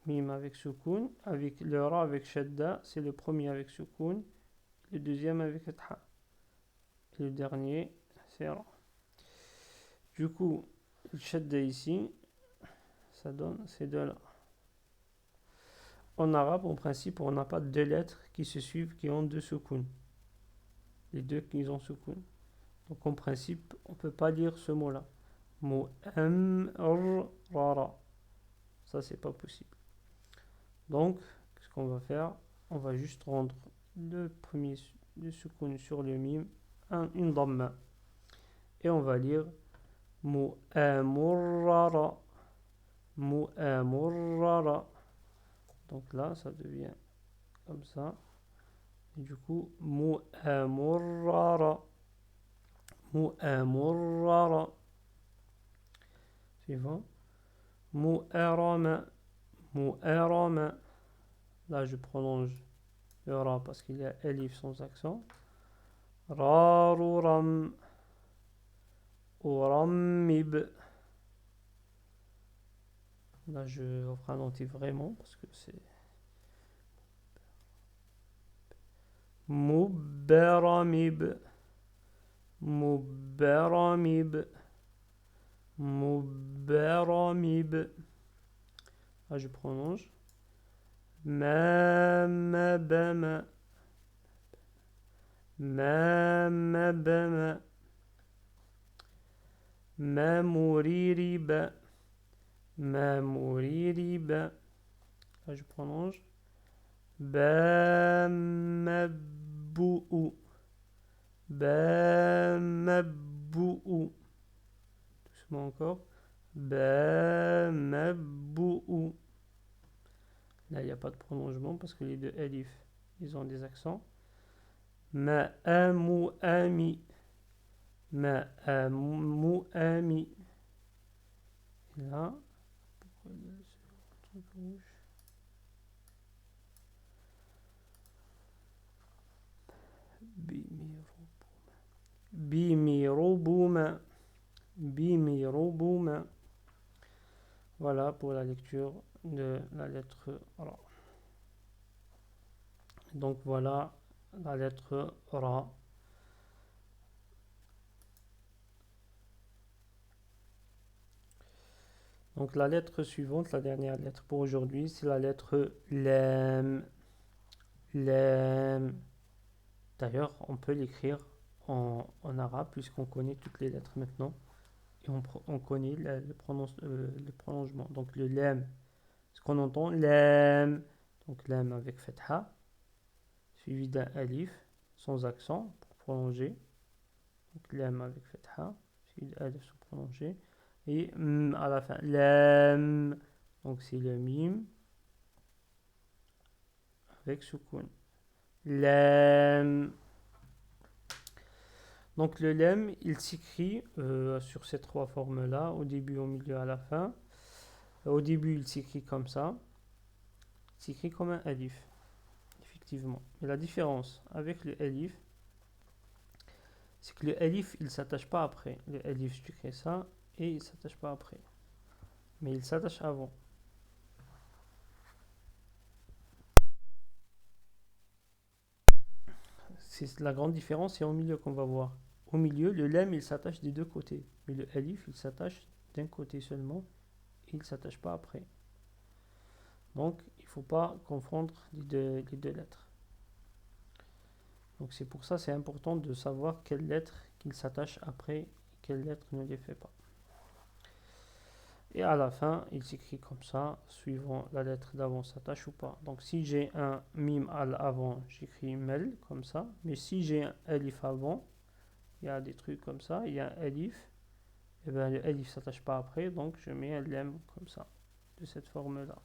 [SPEAKER 1] mim avec soukoun, avec le ra avec shadda, c'est le premier avec soukoun, le deuxième avec fatha, et le dernier c'est ra. Du coup, le shadda ici, ça donne ces deux-là. En arabe, en principe, on n'a pas deux lettres qui se suivent qui ont deux soukoun. Les deux qui ont soukoun. Donc en principe, on ne peut pas lire ce mot-là. Mu'amrara. Ça, c'est pas possible. Donc, ce qu'on va faire, on va juste rendre le premier le soukoun sur le mim une dhamma. Et on va lire mu'amurrara. Mu'amurrara. Donc là, ça devient comme ça. Et du coup, mu'amurrara. Mu'amurrara. Suivant. Mu'arama. Mu'arama. Là, je prolonge le ra parce qu'il y a elif sans accent. Raruram. Urammib. Là, je ralentis vraiment parce que c'est Mubbaramib. Mubbaramib. Mubbaramib. Là, je prolonge. Mamabama. Mamabama. Mamuririba. Mamuririba. Là, je prolonge. Bamabou. Bamabou. Doucement encore. Bamabou. Là, il n'y a pas de prolongement parce que les deux elif, ils ont des accents. Ma'amou ami. Ma'amou ami. Et là, pourquoi il y a ce truc rouge? Bimirobouma. Bimirobouma. Voilà pour la lecture de la lettre Ra. Donc voilà la lettre Ra. Donc la lettre suivante, la dernière lettre pour aujourd'hui, c'est la lettre Lam. Lam. D'ailleurs, on peut l'écrire en arabe puisqu'on connaît toutes les lettres maintenant. Et on connaît le prolongement. Donc le Lam, ce qu'on entend, Lam. Donc Lam avec fatha, suivi d'un alif sans accent pour prolonger. Donc Lam avec fatha, suivi d'un alif sans prolonger. Et à la fin, Lam. Donc c'est le mim avec soukoun. Lam. Donc le lem, il s'écrit sur ces trois formes-là, au début, au milieu, à la fin. Au début, il s'écrit comme ça. Il s'écrit comme un alif, effectivement. Mais la différence avec le alif, c'est que le alif, il ne s'attache pas après. Le alif, tu crées ça, et il ne s'attache pas après. Mais il s'attache avant. C'est la grande différence, c'est au milieu qu'on va voir. Au milieu, le lem, il s'attache des deux côtés. Mais le alif, il s'attache d'un côté seulement. Et il ne s'attache pas après. Donc, il ne faut pas confondre les deux lettres. Donc, c'est pour ça c'est important de savoir quelle lettre qu'il s'attache après et quelle lettre ne les fait pas. Et à la fin, il s'écrit comme ça, suivant la lettre d'avant s'attache ou pas. Donc, si j'ai un mim al avant, j'écris mel comme ça. Mais si j'ai un alif avant, il y a des trucs comme ça, il y a un alif, et bien le alif s'attache pas après, donc je mets un lem comme ça, de cette forme-là.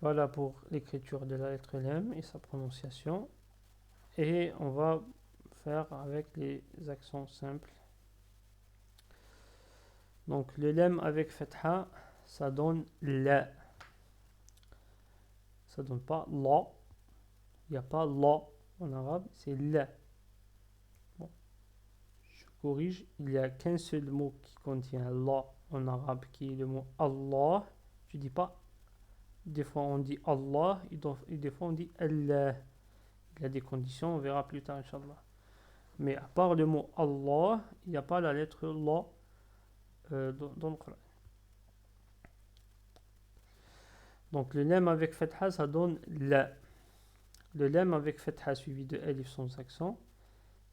[SPEAKER 1] Voilà pour l'écriture de la lettre lem et sa prononciation. Et on va faire avec les accents simples. Donc le lem avec fatha, ça donne la. Ça donne pas la. Il n'y a pas la en arabe, c'est la. Bon, je corrige, il n'y a qu'un seul mot qui contient la en arabe, qui est le mot Allah. Je dis pas, des fois on dit Allah, et des fois on dit Allah. Il y a des conditions, on verra plus tard, Inch'Allah. Mais à part le mot Allah, il n'y a pas la lettre la dans le Coran. Donc le lem avec fatha, ça donne la. Le lem avec fatha suivi de alif sans accent,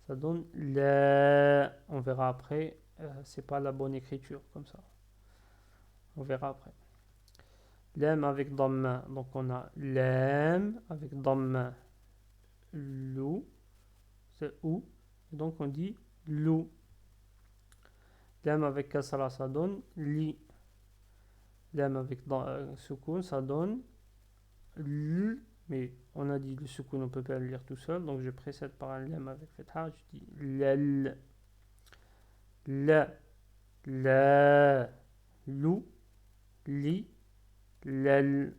[SPEAKER 1] ça donne la. On verra après, c'est pas la bonne écriture comme ça. On verra après. Lem avec dhamma, donc on a lem avec dhamma, lou, c'est ou, donc on dit lou. Lem avec kasra, ça donne li. Lem avec soukoun, ça donne l. Mais on a dit le soukoun, on ne peut pas le lire tout seul, donc je précède par un lem avec fatha, je dis lel, la, la, lou, li, lel.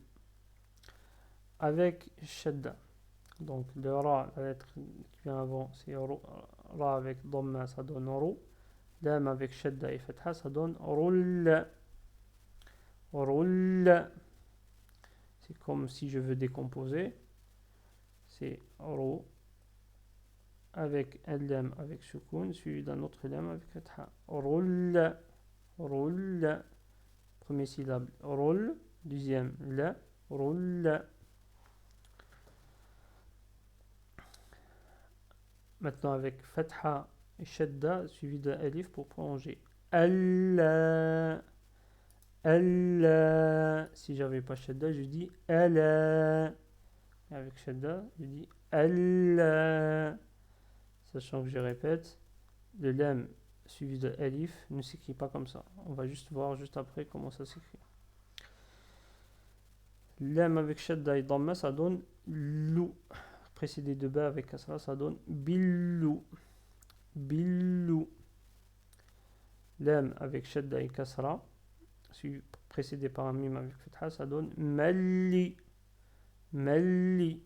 [SPEAKER 1] Avec shadda. Donc le ra, la lettre qui vient avant, c'est ra avec dhamma, ça donne rou. Lam avec shadda et fatha, ça donne roul. Roul. C'est comme si je veux décomposer. C'est rou avec un lam avec soukoun, suivi d'un autre lam avec fatha. Roul. Roul. Premier syllabe, roul. Deuxième, la. Roul. Maintenant avec fatha et shadda suivi de alif pour prolonger. Allah. Allah. Si j'avais pas shadda, je dis Allah. Avec shadda, je dis Allah. Sachant que je répète, le lam suivi de alif ne s'écrit pas comme ça. On va juste voir juste après comment ça s'écrit. Lam avec shadda et dhamma, ça donne lou. Précédé de ba avec kasra, ça donne billou. Billou. Lam avec shadda et kasra, précédé par un mime avec fatha, ça donne malli. Malli.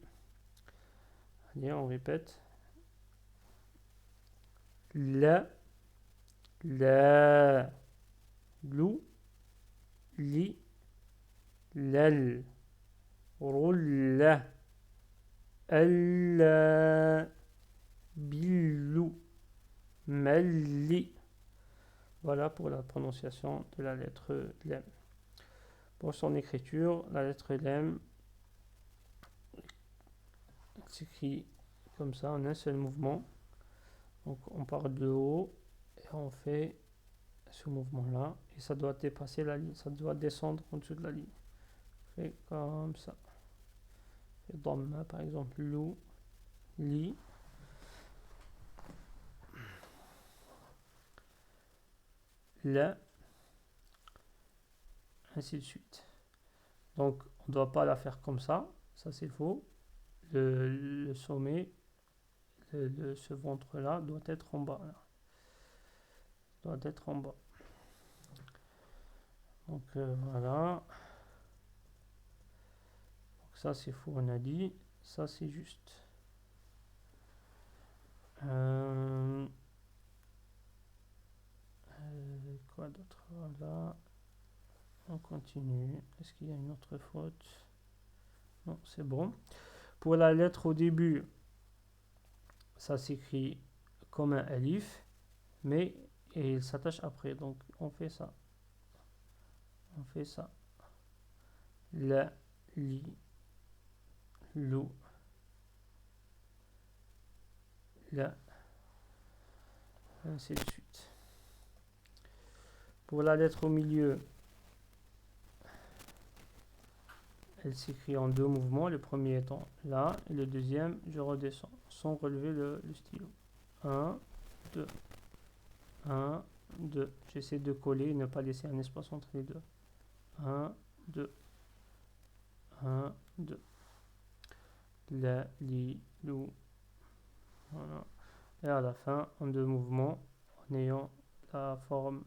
[SPEAKER 1] Allez, on répète. La. La. Lou. Li. Lal. Roula. Alla. Billou. Malli. Voilà pour la prononciation de la lettre lem. Pour son écriture, la lettre lem s'écrit comme ça en un seul mouvement. Donc on part de haut et on fait ce mouvement là et ça doit dépasser la ligne, ça doit descendre en dessous de la ligne. On fait comme ça. Et dhamma par exemple, lou, li. La, ainsi de suite. Donc on ne doit pas la faire comme ça c'est faux. Le sommet, ce ventre là doit être en bas. Là. Doit être en bas. Donc voilà. Donc ça c'est faux, on a dit. Ça c'est juste. Quoi d'autre? Voilà. On continue. Est-ce qu'il y a une autre faute? Non, c'est bon. Pour la lettre au début, ça s'écrit comme un alif, mais et il s'attache après. Donc on fait ça. On fait ça. La, li, lou, la, ainsi de suite. Pour la lettre au milieu, elle s'écrit en deux mouvements, le premier étant là, et le deuxième, je redescends, sans relever le stylo. 1, 2, 1, 2. J'essaie de coller et ne pas laisser un espace entre les deux. 1, 2, 1, 2. La, li, lou. Voilà. et à la fin en deux mouvements en ayant la forme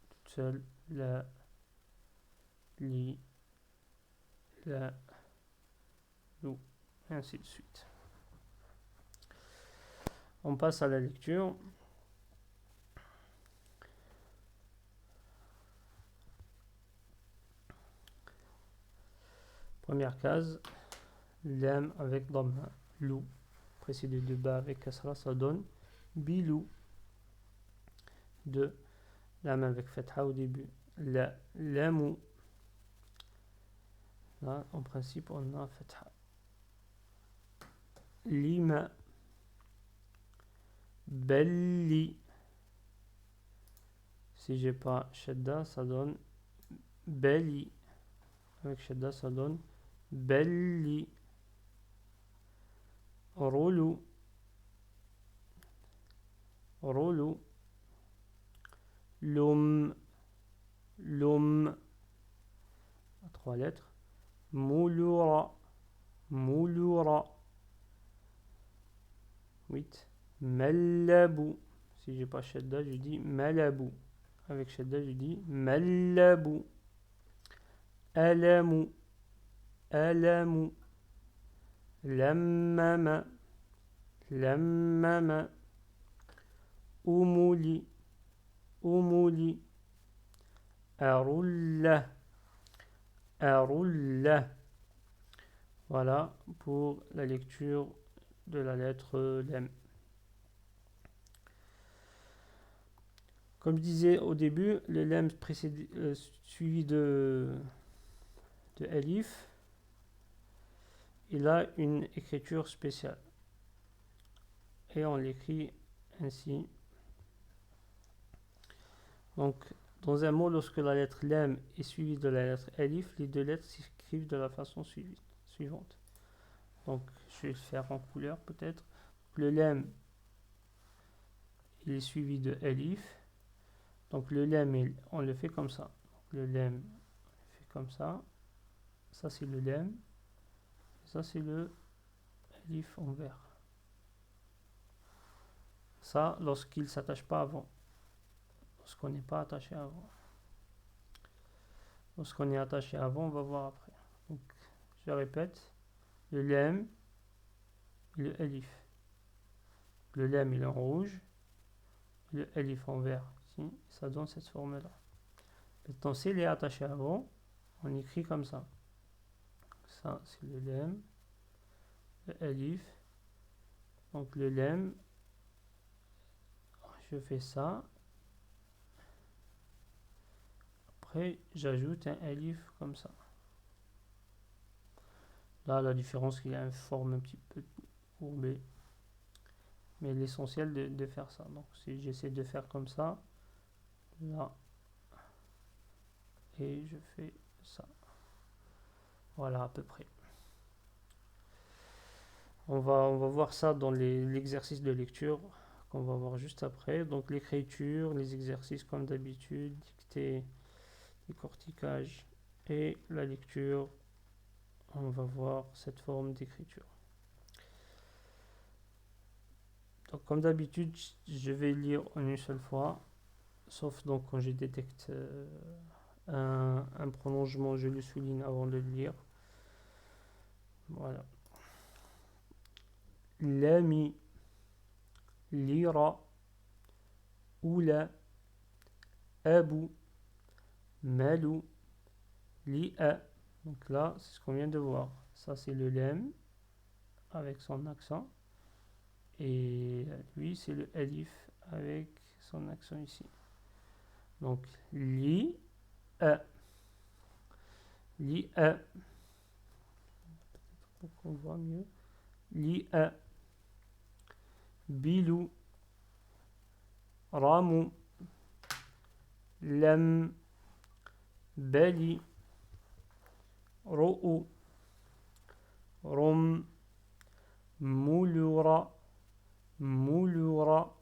[SPEAKER 1] toute seule, la, li, la, lou, et ainsi de suite. On passe à la lecture. Première case, lam avec dhamma, lou, précédé de ba avec kasra, ça donne bilou. 2. Lam avec fatha au début, la, lamou. Là, en principe, on a fatha. Lima, belli. Si j'ai pas shadda, ça donne belli. Avec shadda, ça donne belli. Roulou, roulou. Loum, loum. 3 lettres. Mouloura, mouloura. 8. Malabou. Si j'ai pas shadda, je dis malabou. Avec shadda, je dis malabou. Alamou, alamou. Lammama, lammama. Oumouli, oumouli. Aroulla, aroulla. Voilà pour la lecture de la lettre Lem. Comme je disais au début, le Lem suivi de Alif, il a une écriture spéciale. Et on l'écrit ainsi. Donc, dans un mot, lorsque la lettre Lem est suivie de la lettre Alif, les deux lettres s'écrivent de la façon suivante. Donc, je vais le faire en couleur peut-être. Le Lem, il est suivi de Alif. Donc, le Lem, on le fait comme ça. Donc, le Lem, on le fait comme ça. Ça, c'est le Lem. Ça, c'est le Alif en vert. Ça, lorsqu'il ne s'attache pas avant. Lorsqu'on n'est pas attaché avant. Lorsqu'on est attaché avant, on va voir après. Donc, je répète. Le Lem et le Alif. Le Lem, il est en rouge. Le Alif en vert. Ici, ça donne cette forme-là. Maintenant, s'il est attaché avant, on écrit comme ça. Ça, c'est le Lem. Le Alif. Donc, le Lem. Je fais ça. Après, j'ajoute un Alif comme ça. Là, la différence, il y a une forme un petit peu courbée. Mais l'essentiel de faire ça. Donc, si j'essaie de faire comme ça, là, et je fais ça. Voilà, à peu près. On va voir ça dans l'exercice de lecture qu'on va voir juste après. Donc, l'écriture, les exercices comme d'habitude, dictée, décortiquage et la lecture. On va voir cette forme d'écriture. Donc, comme d'habitude, je vais lire en une seule fois, sauf donc quand je détecte un prolongement, je le souligne avant de le lire. Voilà. Lami, lira, oula, abou, malou, li'a. Donc là, c'est ce qu'on vient de voir. Ça, c'est le lem avec son accent. Et lui, c'est le alif avec son accent ici. Donc, li, a. Li, a. Pour qu'on voit mieux. Li, a. Bilou. Ramou. Lam. Bali. Ro'ou. Rom. Mouloura. Mouloura.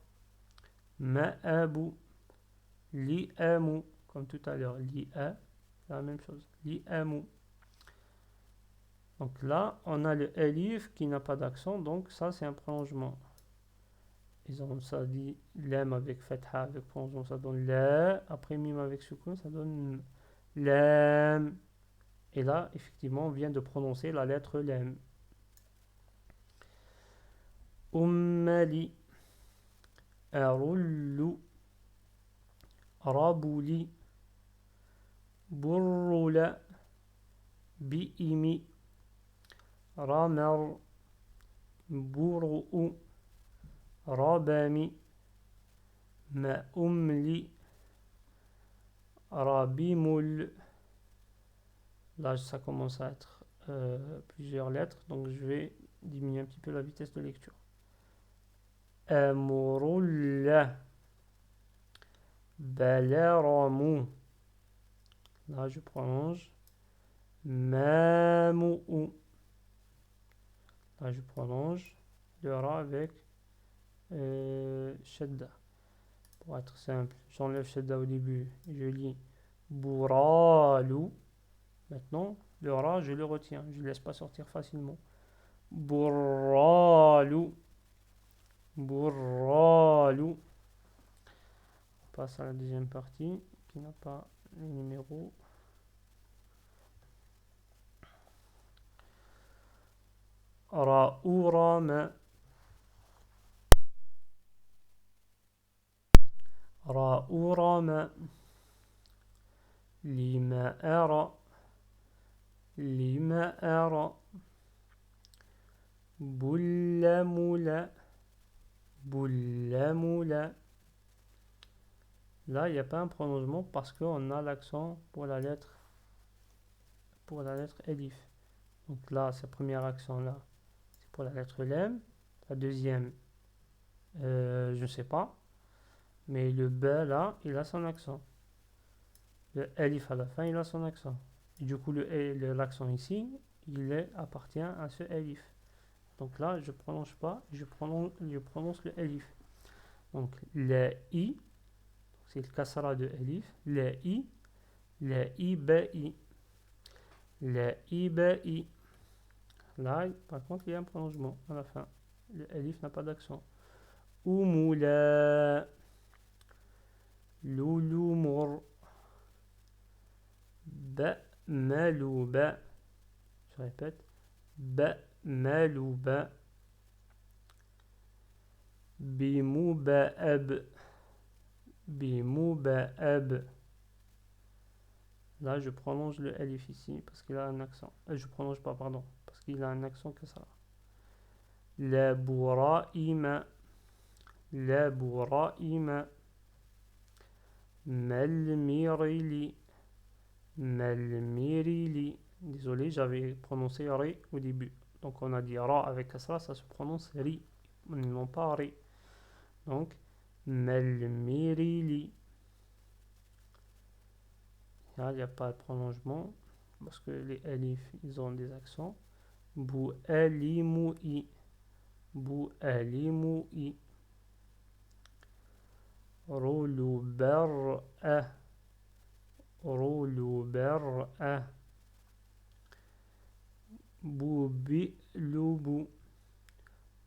[SPEAKER 1] Ma'abou. Li'amou. Comme tout à l'heure, li'a, la même chose. Li'amou. Donc là, on a le alif qui n'a pas d'accent, donc ça c'est un prolongement. ça dit lem avec fatha, avec prolongement, ça donne la. Après mim avec soukoun, ça donne lem. Et là, effectivement, on vient de prononcer la lettre lem. Ummali, arullu, rabuli, burrula, bi'imi, ramar, buru'u, rabami, ma'umli, rabimul. Là, ça commence à être plusieurs lettres, donc je vais diminuer un petit peu la vitesse de lecture. Amrulla, balaramu. Là, je prolonge. Mamu'u. Là, je prolonge le ra avec shadda. Pour être simple, j'enlève shadda au début et je lis Bouralu. Maintenant, le ra, je le retiens. Je ne laisse pas sortir facilement. Bouralu. Bouralu. On passe à la deuxième partie qui n'a pas le numéro. Ra'urama. Ra'urama. Lima ara. Lima ara. Bullamula. Bullamula. Là, il n'y a pas un prononcement parce qu'on a l'accent pour la lettre elif. Donc là, ce premier accent là, c'est pour la lettre lem. La deuxième, je ne sais pas. Mais le b là, il a son accent. Le elif à la fin, il a son accent. Et du coup, l'accent ici, appartient à ce elif. Donc là, je ne prononce pas, je prononce le elif. Donc, le i, c'est le kasra de elif. Le i, b-i. Le i, b-i. Là, par contre, il y a un prononcement à la fin. Le elif n'a pas d'accent. Umula. Lulumur. Ba'maluba. Je répète. Ba'maluba. Bimuba'ab. Bimuba'ab. Là, je prononce le elif ici parce qu'il a un accent. Je prononce pas, pardon, parce qu'il a un accent que ça. La bura'ima. La bura'ima. Malmirili. Malmirili. Désolé, j'avais prononcé ri au début. Donc on a dit ra avec ça, ça se prononce ri, non pas ri. Donc malmirili. Là, il n'y a pas de prolongement parce que les alifs, ils ont des accents. Bu alimui. Bu alimui. Rulu bar'a. Rulu bar'a. Bubi lubu.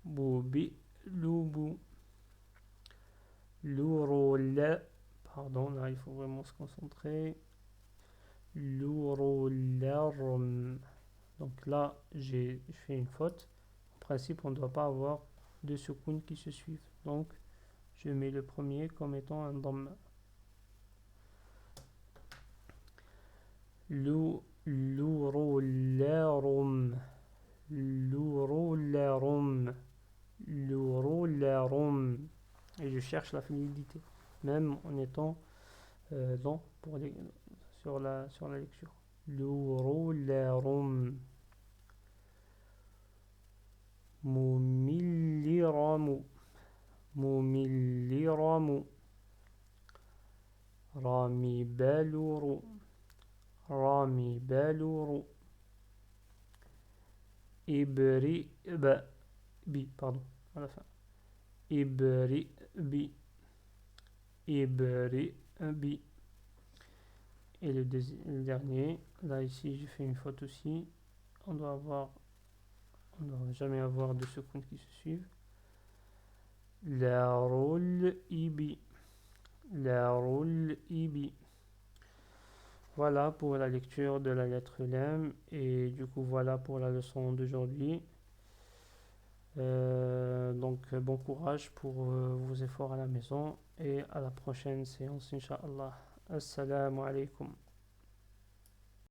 [SPEAKER 1] Bubi lubu. L'urula. Pardon, là il faut vraiment se concentrer. L'urularm. Donc là, j'ai fait une faute. En principe, on ne doit pas avoir deux soukoun qui se suivent. Donc, je mets le premier comme étant un dhamma. L'urularum. L'urularum. L'urularum. Et je cherche la fluidité, même en étant lent sur la lecture. L'urularum. Mumilliramu. Mumilliramu. Rami baluru. Rami baluru. Ibri bi, pardon, à la fin. Ibri bi. Ibri bi. Et le dernier, là ici j'ai fait une faute aussi. On doit jamais avoir de secondes qui se suivent. La roule ibi. La roule ibi. Voilà pour la lecture de la lettre lemme. Et du coup, voilà pour la leçon d'aujourd'hui. Donc, bon courage pour vos efforts à la maison. Et à la prochaine séance, Inch'Allah. Assalamu alaikum.